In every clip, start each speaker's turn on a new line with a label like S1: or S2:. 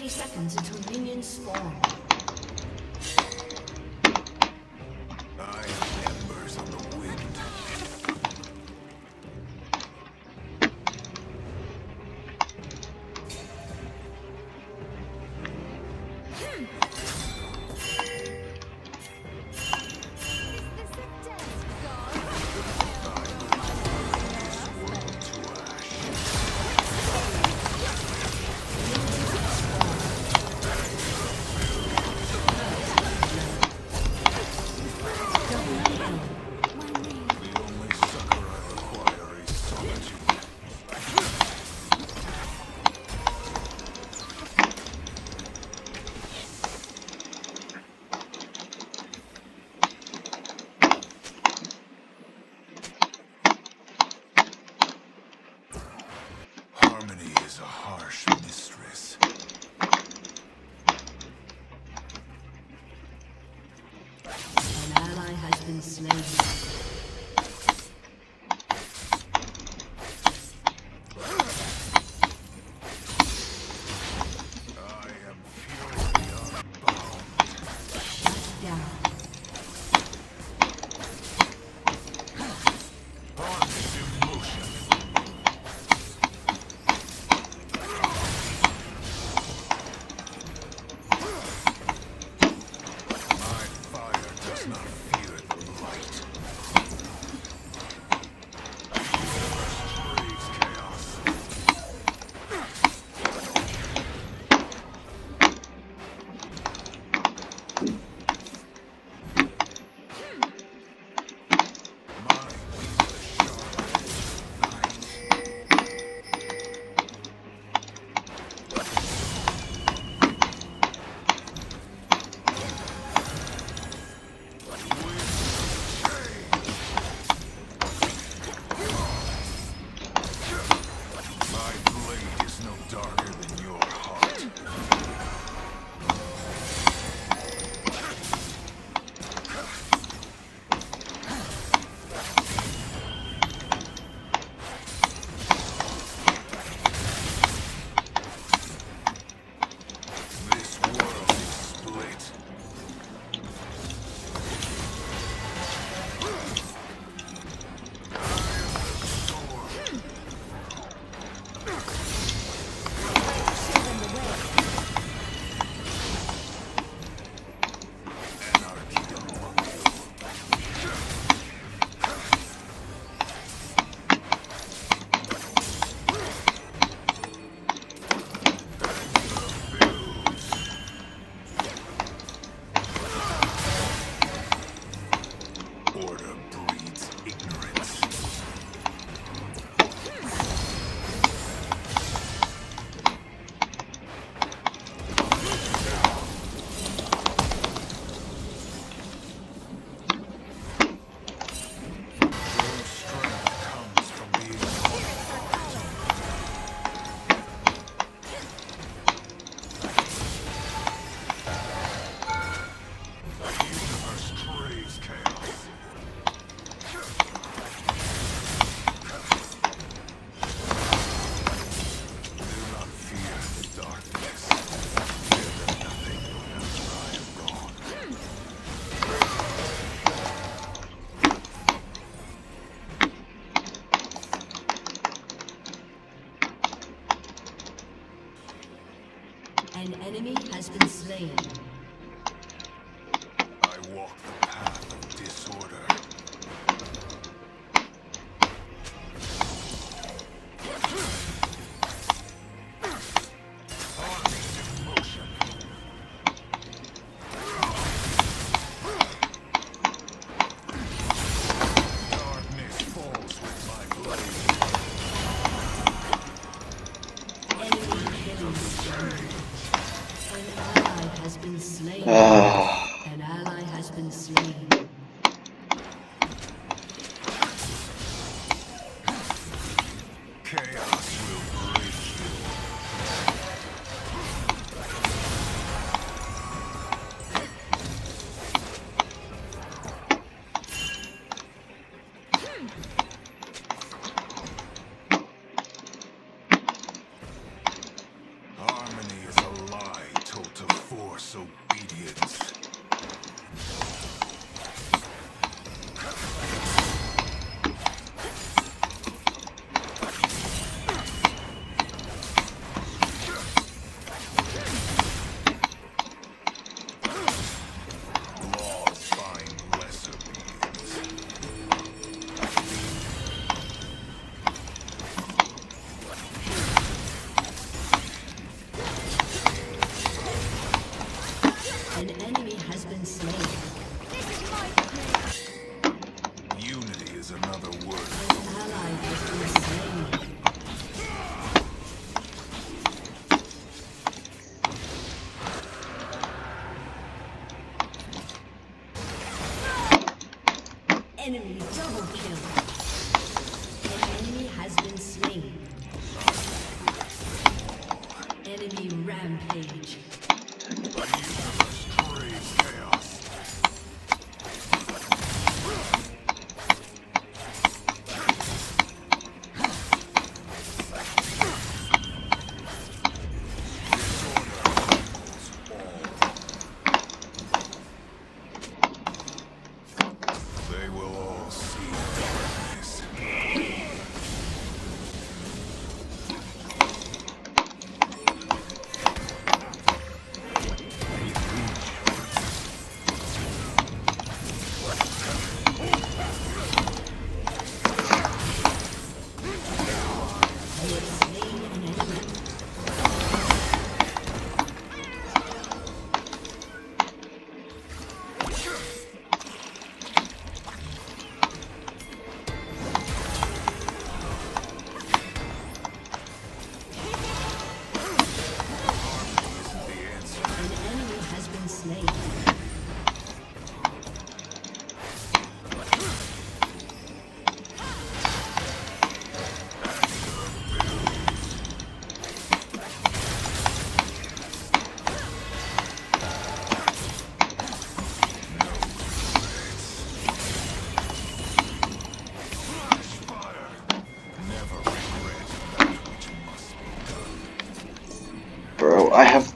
S1: 30 seconds until minions spawn.
S2: I am embers on the wind. The only succor I require is solitude. Harmony is a harsh mistress.
S1: An ally has been slain.
S2: I am fury unbound.
S1: Down.
S2: Armies in motion. My fire does not fear the light. Universe craves chaos. Mine is the sharp edge of night. My blade is no darker than your heart. This world is split. Anarchy among you. Order breeds ignorance. True strength comes from being the universe craves chaos. Do not fear the darkness. Fear them nothing after I am gone.
S1: An enemy has been slain.
S2: I walk the path of disorder. Armies in motion. Darkness falls with my blade.
S1: Enemy killing spree. An ally has been slain. An ally has been slain.
S2: Chaos will bridge you. Harmony is alive. disobedience. Laws find lesser beings.
S1: An enemy has been slain.
S2: Unity is another word.
S1: An ally has been slain. Enemy double kill. An enemy has been slain. Enemy rampage.
S2: Crave chaos. They will all see darkness.
S1: You have slain an enemy. An enemy has been slain.
S2: Never regret that which must be done.
S3: Bro, I have.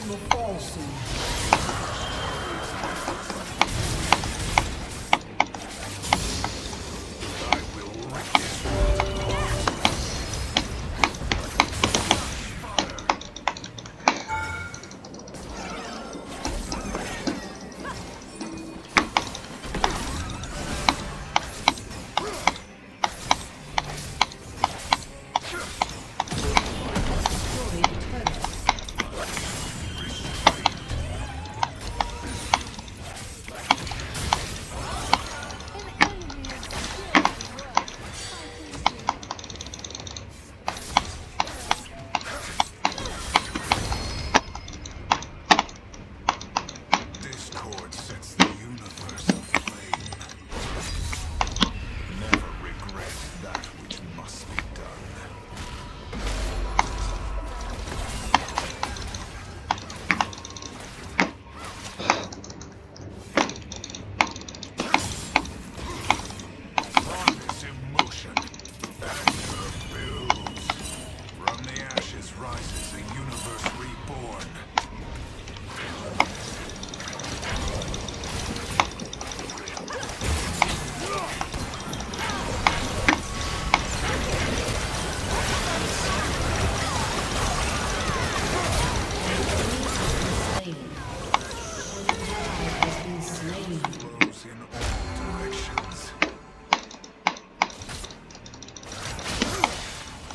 S1: Curtain will fall soon.
S2: I will wreck it.
S1: Destroyed a turret.
S2: Discord sets the universe aflame. Never regret that which must be done. On this emotion, anger builds. From the ashes rises a universe reborn.
S1: Slain. An ally has been slain.
S2: Flows in all directions.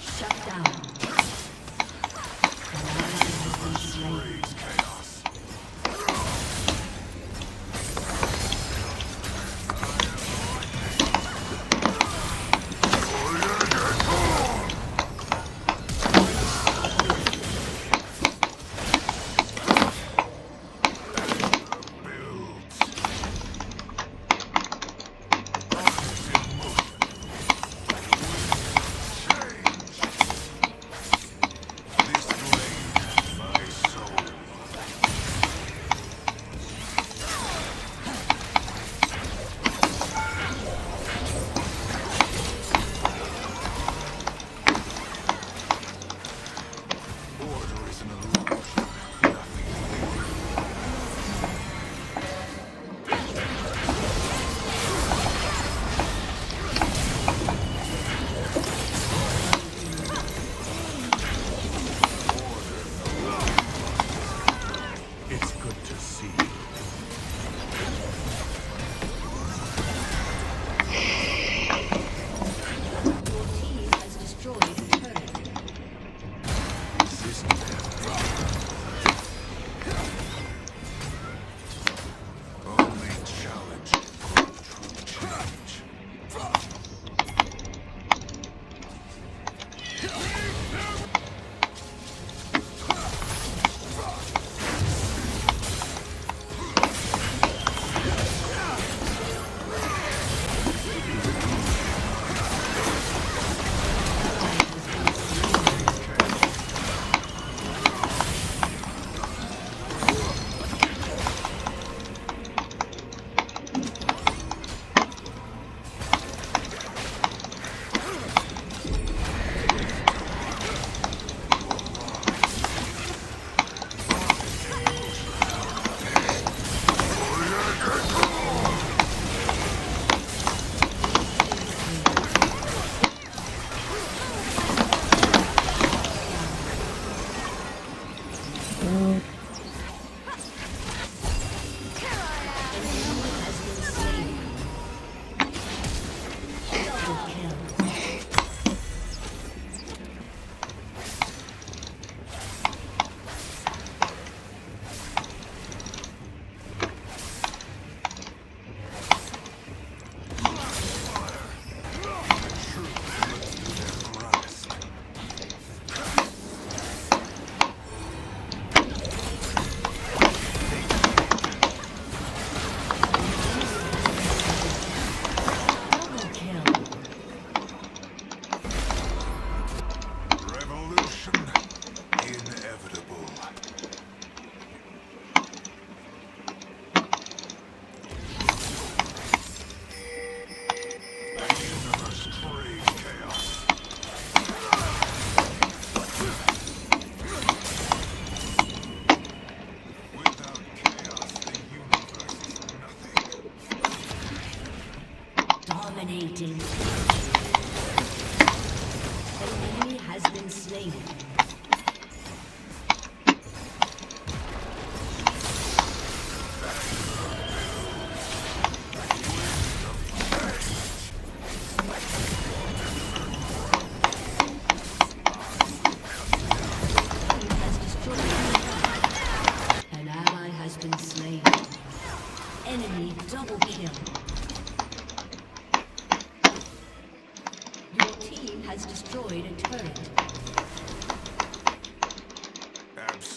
S1: Shut down. An ally has been slain.
S2: Raise chaos. Builds. Darkness in motion. Change. This blade, my soul. Order is an illusion. Nothing more. It's good to see you.
S1: Your team has destroyed a turret.
S2: Resist them. Only challenge brought true change. Double kill. Grasp.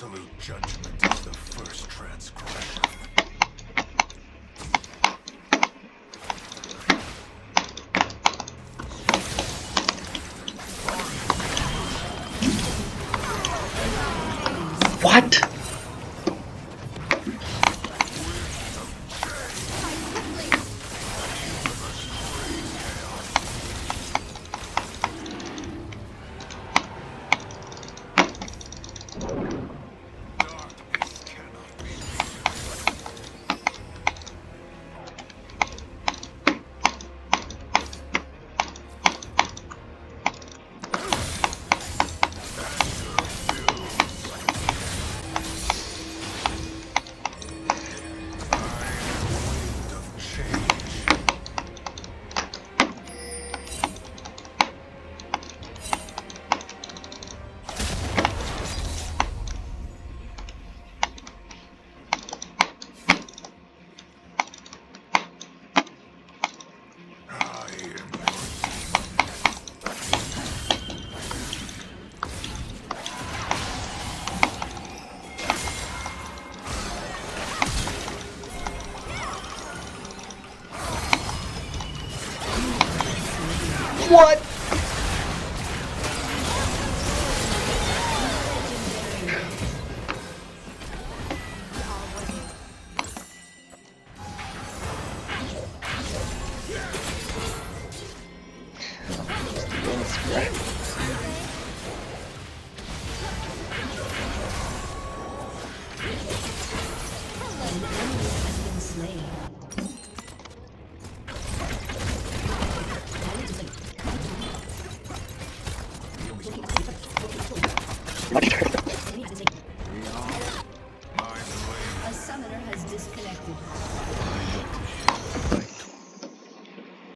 S2: absolute judgment is the first transgression.
S3: What?
S2: Darkness cannot be of change. I am
S3: What?
S1: Been slain. A summoner has disconnected.